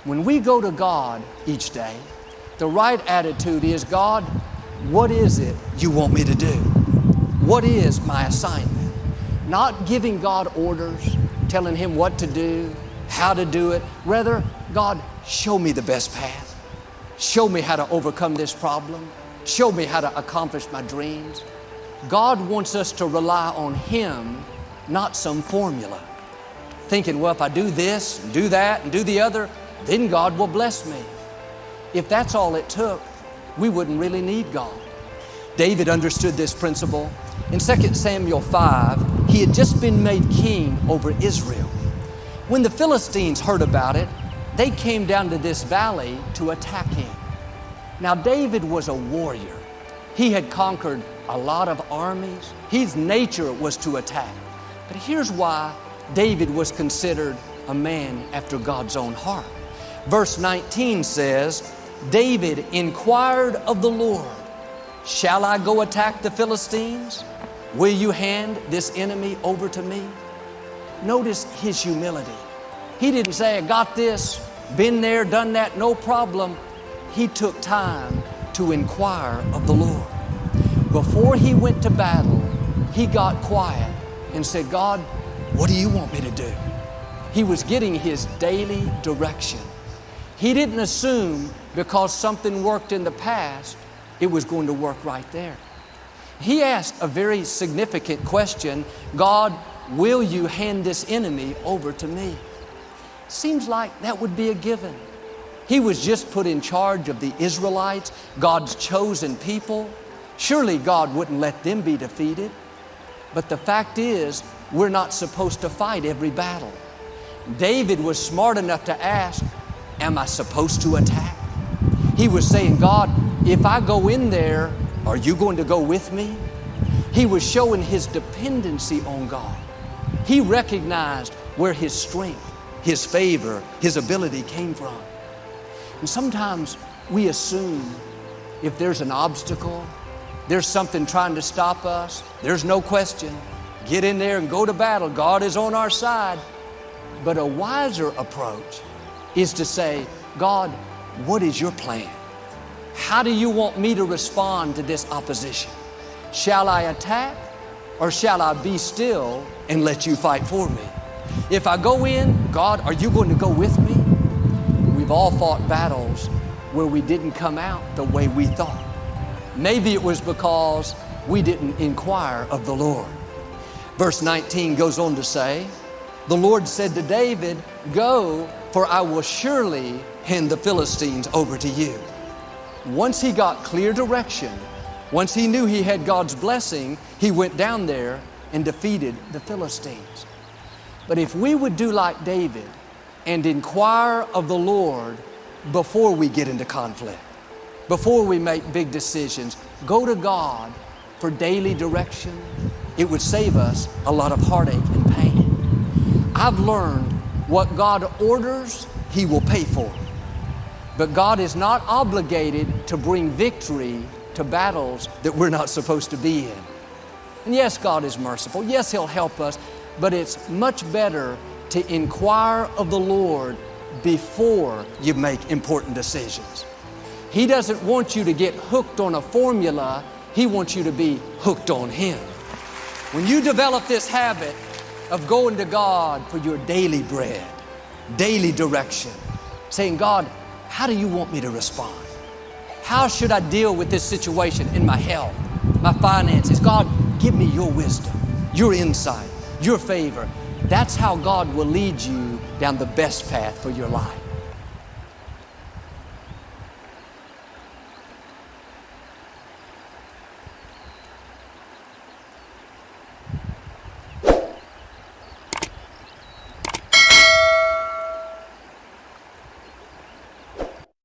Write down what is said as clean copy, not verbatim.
When we go to God each day, the right attitude is, God, what is it you want me to do? What is my assignment? Not giving God orders, telling Him what to do, how to do it. Rather, God, show me the best path. Show me how to overcome this problem. Show me how to accomplish my dreams. God wants us to rely on Him, not some formula. Thinking, well, if I do this, and do that, and do the other, then God will bless me. If that's all it took, we wouldn't really need God. David understood this principle. In 2 Samuel 5, he had just been made king over Israel. When the Philistines heard about it, they came down to this valley to attack him. Now, David was a warrior. He had conquered a lot of armies. His nature was to attack. But here's why David was considered a man after God's own heart. Verse 19 says, David inquired of the Lord, shall I go attack the Philistines? Will you hand this enemy over to me? Notice his humility. He didn't say, I got this, been there, done that, no problem. He took time to inquire of the Lord. Before he went to battle, he got quiet and said, God, what do you want me to do? He was getting his daily direction. He didn't assume because something worked in the past, it was going to work right there. He asked a very significant question, God, will you hand this enemy over to me? Seems like that would be a given. He was just put in charge of the Israelites, God's chosen people. Surely God wouldn't let them be defeated. But the fact is, we're not supposed to fight every battle. David was smart enough to ask, am I supposed to attack? He was saying, God, if I go in there, are you going to go with me? He was showing his dependency on God. He recognized where his strength, his favor, his ability came from. And sometimes we assume if there's an obstacle, there's something trying to stop us, there's no question. Get in there and go to battle. God is on our side. But a wiser approach is to say, God, what is your plan? How do you want me to respond to this opposition? Shall I attack or shall I be still and let you fight for me? If I go in, God, are you going to go with me? We've all fought battles where we didn't come out the way we thought. Maybe it was because we didn't inquire of the Lord. Verse 19 goes on to say, the Lord said to David, go, for I will surely hand the Philistines over to you. Once he got clear direction, once he knew he had God's blessing, he went down there and defeated the Philistines. But if we would do like David and inquire of the Lord before we get into conflict, before we make big decisions, go to God for daily direction, it would save us a lot of heartache and pain. I've learned what God orders, He will pay for. But God is not obligated to bring victory to battles that we're not supposed to be in. And yes, God is merciful. Yes, He'll help us. But it's much better to inquire of the Lord before you make important decisions. He doesn't want you to get hooked on a formula. He wants you to be hooked on Him. When you develop this habit of going to God for your daily bread, daily direction, saying, God, how do you want me to respond? How should I deal with this situation in my health, my finances? God, give me your wisdom, your insight, your favor. That's how God will lead you down the best path for your life.